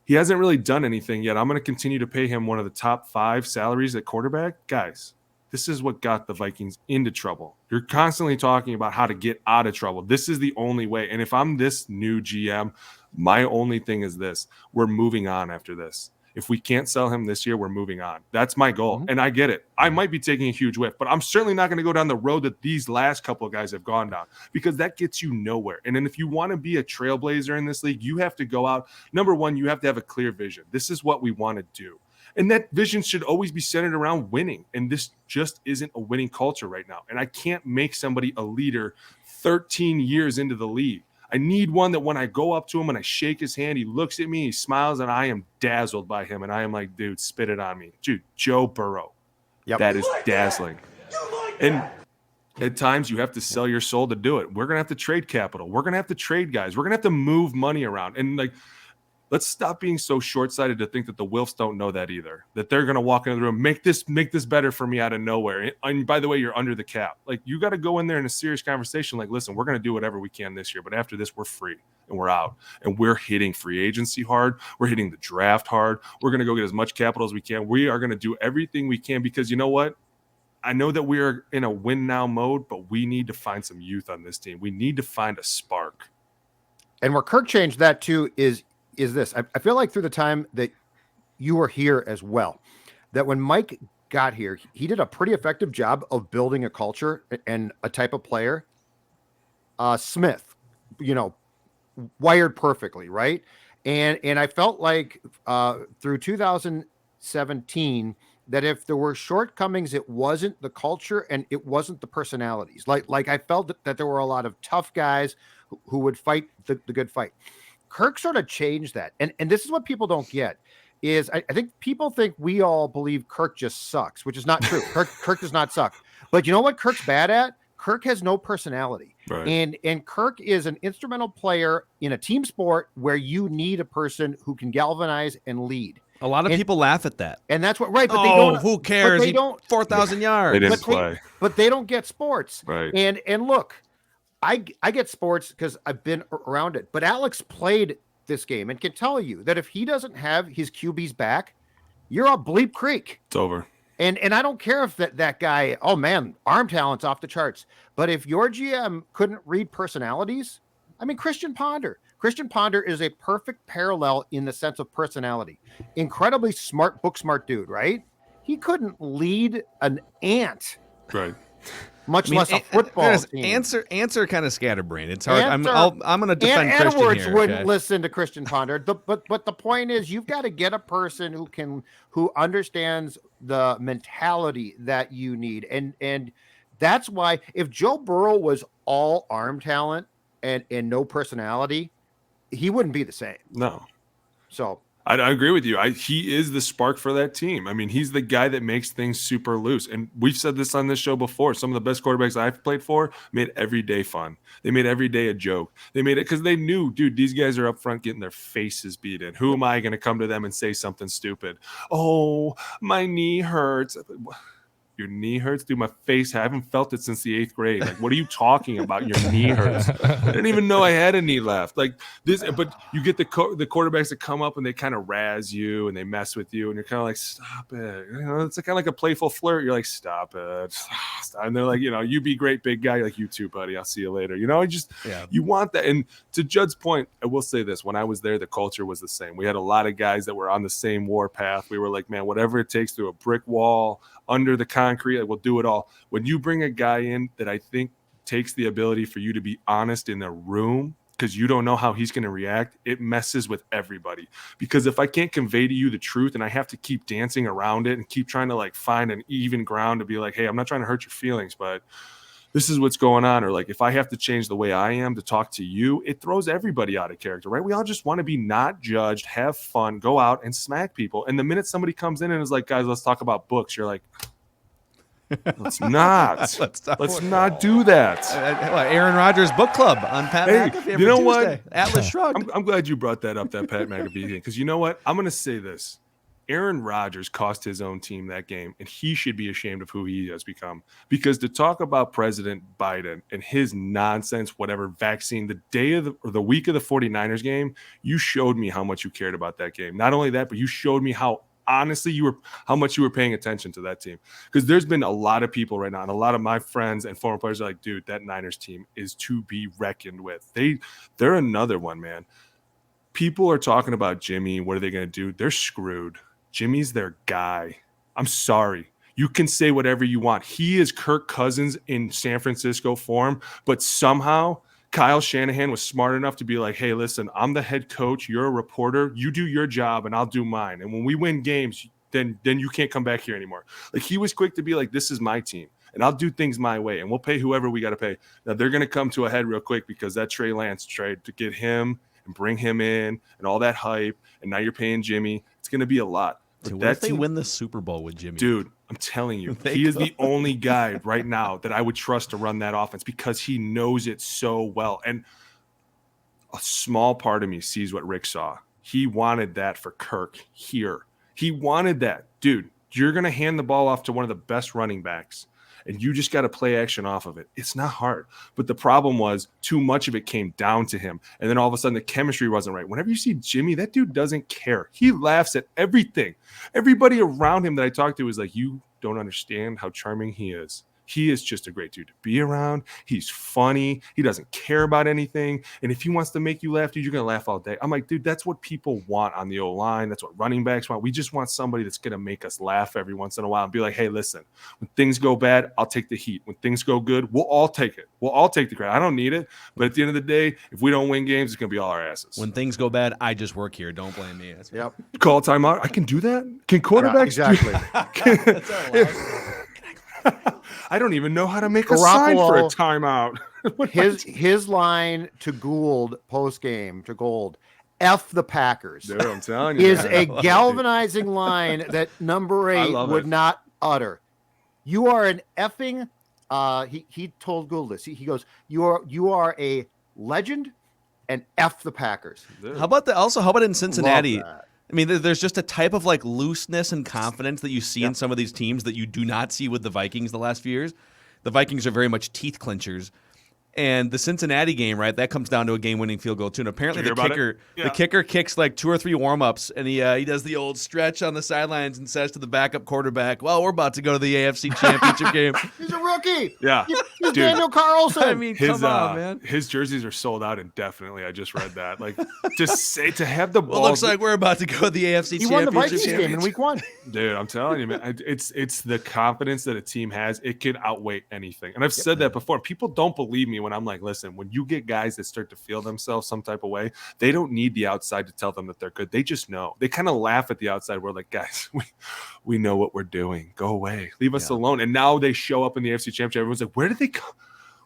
he hasn't really done anything yet. I'm going to continue to pay him one of the top 5 salaries at quarterback, guys. This is what got the Vikings into trouble. You're constantly talking about how to get out of trouble. This is the only way. And if I'm this new GM, my only thing is this. We're moving on after this. If we can't sell him this year, we're moving on. That's my goal. And I get it. I might be taking a huge whiff, but I'm certainly not going to go down the road that these last couple of guys have gone down, because that gets you nowhere. And then if you want to be a trailblazer in this league, you have to go out. Number one, you have to have a clear vision. This is what we want to do. And that vision should always be centered around winning. And this just isn't a winning culture right now. And I can't make somebody a leader 13 years into the league. I need one that when I go up to him and I shake his hand, he looks at me, he smiles, and I am dazzled by him. And I am like, dude, spit it on me. Dude, Joe Burrow. Yep. That is dazzling. And at times you have to sell your soul to do it. We're going to have to trade capital. We're going to have to trade guys. We're going to have to move money around. And let's stop being so short-sighted to think that the Wilfs don't know that either, that they're going to walk into the room, make this better for me out of nowhere. And by the way, you're under the cap. You got to go in there in a serious conversation. Listen, we're going to do whatever we can this year, but after this, we're free and we're out. And we're hitting free agency hard. We're hitting the draft hard. We're going to go get as much capital as we can. We are going to do everything we can, because you know what? I know that we are in a win-now mode, but we need to find some youth on this team. We need to find a spark. And where Kirk changed that too is this. I feel like through the time that you were here as well, that when Mike got here, he did a pretty effective job of building a culture and a type of player. Smith, wired perfectly, right? And I felt like through 2017 that if there were shortcomings, it wasn't the culture and it wasn't the personalities. Like I felt that there were a lot of tough guys who would fight the good fight. Kirk sort of changed that. And this is what people don't get is I think people think we all believe Kirk just sucks, which is not true. Kirk does not suck. But you know what Kirk's bad at? Kirk has no personality. Right. And Kirk is an instrumental player in a team sport where you need a person who can galvanize and lead. A lot of people laugh at that. And that's what, right. But they don't. Who cares? They don't. 4,000 yards. They didn't play. But they don't get sports. Right. And look, I get sports because I've been around it. But Alex played this game and can tell you that if he doesn't have his QBs back, you're a bleep creek. It's over. And I don't care if that guy, oh man, arm talent's off the charts. But if your GM couldn't read personalities, I mean, Christian Ponder is a perfect parallel in the sense of personality. Incredibly smart, book smart dude, right? He couldn't lead an ant. Right. Much less a football team. Answer kind of scatterbrained. It's hard. I'm going to defend Christian Edwards here. Wouldn't listen to Christian Ponder. But the point is, you've got to get a person who understands the mentality that you need, and that's why if Joe Burrow was all arm talent and no personality, he wouldn't be the same. No. So I agree with you. He is the spark for that team. I mean, he's the guy that makes things super loose. And we've said this on this show before. Some of the best quarterbacks I've played for made every day fun. They made every day a joke. They made it because they knew, dude, these guys are up front getting their faces beat in. Who am I going to come to them and say something stupid? Oh, my knee hurts. Your knee hurts? Dude, my face, I haven't felt it since the 8th grade. Like, what are you talking about? Your knee hurts. I didn't even know I had a knee left. Like this, but you get the quarterbacks that come up and they kind of razz you and they mess with you, and you're kind of like, stop it. You know, it's kind of like a playful flirt. You're like, stop it. Stop. And they're like, you know, you be great, big guy. You're like, you too, buddy. I'll see you later. You know, you want that. And to Judd's point, I will say this: when I was there, the culture was the same. We had a lot of guys that were on the same war path. We were like, man, whatever it takes, through a brick wall, under the concrete, we'll do it all. When you bring a guy in that I think takes the ability for you to be honest in the room, because you don't know how he's going to react, it messes with everybody. Because if I can't convey to you the truth and I have to keep dancing around it and keep trying to like find an even ground to be like, hey, I'm not trying to hurt your feelings, but this is what's going on. Or like, if I have to change the way I am to talk to you, it throws everybody out of character, right? We all just want to be not judged, have fun, go out and smack people. And the minute somebody comes in and is like, guys, let's talk about books, you're like, let's not. let's not do that. Aaron Rodgers book club on Pat McAfee. You know Tuesday. what? Atlas Shrugged. I'm glad you brought that up, that Pat McAfee thing, because you know what? I'm going to say this. Aaron Rodgers cost his own team that game, and he should be ashamed of who he has become. Because to talk about President Biden and his nonsense, whatever vaccine, the day of the week of the 49ers game, you showed me how much you cared about that game. Not only that, but you showed me how honestly how much you were paying attention to that team. Because there's been a lot of people right now, and a lot of my friends and former players are like, dude, that Niners team is to be reckoned with. They're another one, man. People are talking about Jimmy. What are they going to do? They're screwed. Jimmy's their guy. I'm sorry. You can say whatever you want. He is Kirk Cousins in San Francisco form, but somehow Kyle Shanahan was smart enough to be like, hey, listen, I'm the head coach. You're a reporter. You do your job and I'll do mine. And when we win games, then you can't come back here anymore. Like, he was quick to be like, this is my team and I'll do things my way and we'll pay whoever we got to pay. Now they're going to come to a head real quick because that Trey Lance trade to get him and bring him in and all that hype. And now you're paying Jimmy. It's going to be a lot. What if they win the Super Bowl with Jimmy? Dude, I'm telling you, he is the only guy right now that I would trust to run that offense because he knows it so well. And a small part of me sees what Rick saw. He wanted that for Kirk here. He wanted that. Dude, you're going to hand the ball off to one of the best running backs, and you just got to play action off of it. It's not hard. But the problem was too much of it came down to him. And then all of a sudden the chemistry wasn't right. Whenever you see Jimmy, that dude doesn't care. He laughs at everything. Everybody around him that I talked to is like, you don't understand how charming he is. He is just a great dude to be around. He's funny. He doesn't care about anything. And if he wants to make you laugh, dude, you're going to laugh all day. I'm like, dude, that's what people want on the O-line. That's what running backs want. We just want somebody that's going to make us laugh every once in a while and be like, hey, listen, when things go bad, I'll take the heat. When things go good, we'll all take it. We'll all take the credit. I don't need it. But at the end of the day, if we don't win games, it's going to be all our asses. When things go bad, I just work here. Don't blame me. That's Yep. Call a timeout. I can do that? Can quarterbacks exactly. That's our loss. I don't even know how to make a sign for a timeout. his line to Gould post game to Gould, F the Packers. Dude, I'm telling you, is a galvanizing line that number 8 would not utter. You are an effing. He told Gould this. He goes, you are a legend, and F the Packers. Dude. How about in Cincinnati? I mean, there's just a type of like looseness and confidence that you see in some of these teams that you do not see with the Vikings the last few years. The Vikings are very much teeth clinchers. And the Cincinnati game, right, that comes down to a game-winning field goal, too. And apparently the kicker kicks like 2 or 3 warm-ups, and he does the old stretch on the sidelines and says to the backup quarterback, well, we're about to go to the AFC Championship game. He's a rookie. Yeah. He's Daniel Carlson. I mean, come on, man. His jerseys are sold out indefinitely. I just read that. Like, to have the ball. Well, looks like we're about to go to the AFC Championship. He won the Vikings game in week 1. Dude, I'm telling you, man, it's the confidence that a team has. It can outweigh anything. And I've said that before. People don't believe me when I'm like, listen, when you get guys that start to feel themselves some type of way, they don't need the outside to tell them that they're good. They just know. They kind of laugh at the outside. We're like, guys, we know what we're doing. Go away. Leave us alone. And now they show up in the AFC Championship. Everyone's like, where did they come?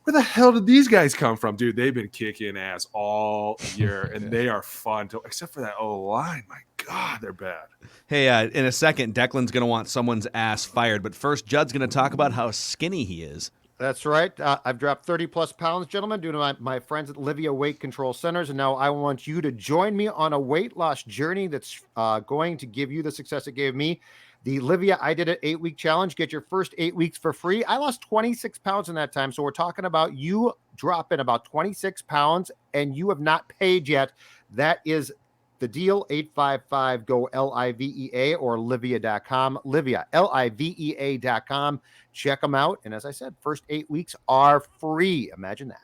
Where the hell did these guys come from? Dude, they've been kicking ass all year, and they are fun, except for that O-line. My God, they're bad. Hey, in a second, Declan's going to want someone's ass fired. But first, Judd's going to talk about how skinny he is. That's right. I've dropped 30-plus pounds, gentlemen, due to my friends at Livia Weight Control Centers. And now I want you to join me on a weight loss journey that's going to give you the success it gave me. The Livia I Did It 8-week challenge. Get your first 8 weeks for free. I lost 26 pounds in that time. So we're talking about you dropping about 26 pounds and you have not paid yet. That is the deal. 855-GO-LIVEA or Livia.com. Livia, LIVEA.com. Check them out. And as I said, first 8 weeks are free. Imagine that.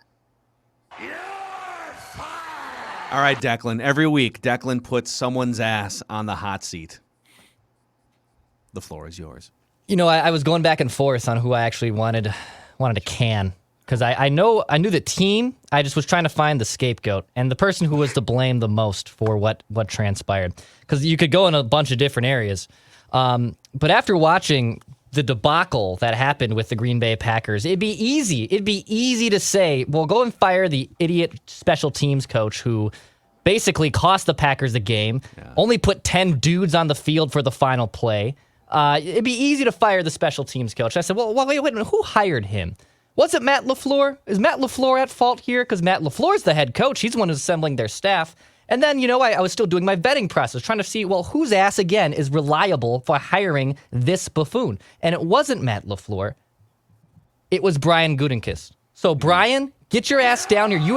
All right, Declan. Every week, Declan puts someone's ass on the hot seat. The floor is yours. You know, I was going back and forth on who I actually wanted to can. Because I knew the team. I just was trying to find the scapegoat and the person who was to blame the most for what transpired. Because you could go in a bunch of different areas. But after watching the debacle that happened with the Green Bay Packers, it'd be easy to say, well, go and fire the idiot special teams coach who basically cost the Packers the game, only put 10 dudes on the field for the final play. It'd be easy to fire the special teams coach. I said, well, wait a minute, who hired him? Was it Matt LaFleur? Is Matt LaFleur at fault here? Because Matt LaFleur's the head coach. He's the one who's assembling their staff. And then, I was still doing my vetting process, trying to see, well, whose ass, again, is reliable for hiring this buffoon? And it wasn't Matt LaFleur. It was Brian Gutekunst. So, Brian, get your ass down here. You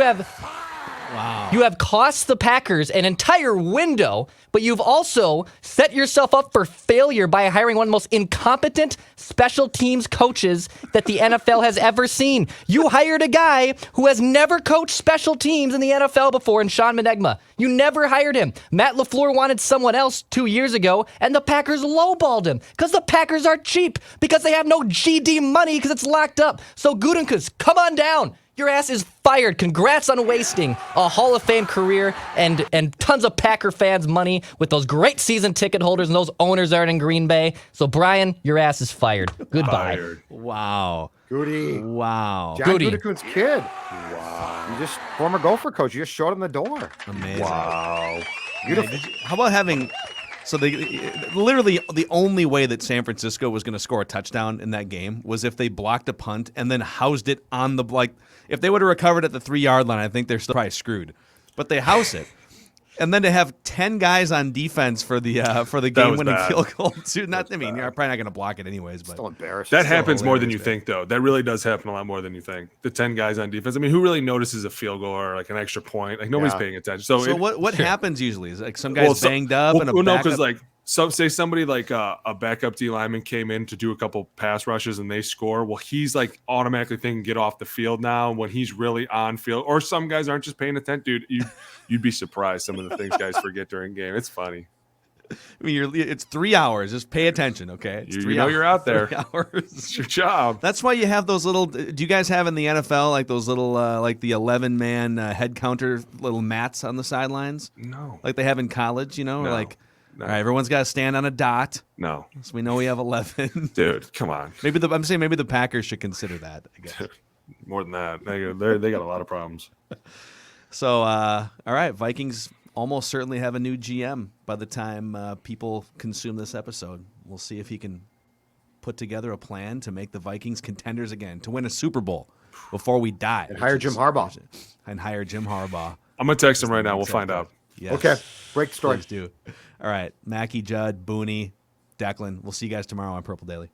have cost the Packers an entire window, but you've also set yourself up for failure by hiring one of the most incompetent special teams coaches that the NFL has ever seen. You hired a guy who has never coached special teams in the NFL before, in Sean Menegma. You never hired him. Matt LaFleur wanted someone else 2 years ago, and the Packers lowballed him because the Packers are cheap, because they have no GD money because it's locked up. So Gutekunst, come on down. Your ass is fired. Congrats on wasting a Hall of Fame career and tons of Packer fans' money with those great season ticket holders and those owners that are in Green Bay. So, Brian, your ass is fired. Goodbye. Fired. Wow. Goody. Wow. John Gutekunst's kid. Wow. You just, former Gopher coach, you just showed him the door. Amazing. Wow. Beautiful. How about having... So literally the only way that San Francisco was going to score a touchdown in that game was if they blocked a punt and then housed it on the if they would have recovered at the 3-yard line, I think they're still probably screwed. But they house it. And then to have 10 guys on defense for the game-winning field goal, too. You're probably not going to block it anyways. But still embarrassing. That happens more than you think, though. That really does happen a lot more than you think. The 10 guys on defense. I mean, who really notices a field goal or like an extra point? Like nobody's paying attention. So what happens usually? Is like some guy's banged up and a backup? because like say somebody like a backup D lineman came in to do a couple pass rushes and they score. Well, he's like automatically thinking get off the field now when he's really on field. Or some guys aren't just paying attention, dude. You'd be surprised some of the things guys forget during game. It's funny. I mean, it's 3 hours. Just pay attention, okay? It's you know you're out there. 3 hours. It's your job. That's why you have those little. Do you guys have in the NFL like those little like the 11-man head counter little mats on the sidelines? No. Like they have in college, No. Like. No. All right, everyone's got to stand on a dot. No. So we know we have 11. Dude, come on. I'm saying maybe the Packers should consider that, I guess. More than that. They got a lot of problems. So, all right, Vikings almost certainly have a new GM by the time people consume this episode. We'll see if he can put together a plan to make the Vikings contenders again, to win a Super Bowl before we die. And hire Jim Harbaugh. And hire Jim Harbaugh. I'm going to text him right now. We'll find out. Yes. Okay, break the story. Please do. All right, Mackie, Judd, Booney, Declan. We'll see you guys tomorrow on Purple Daily.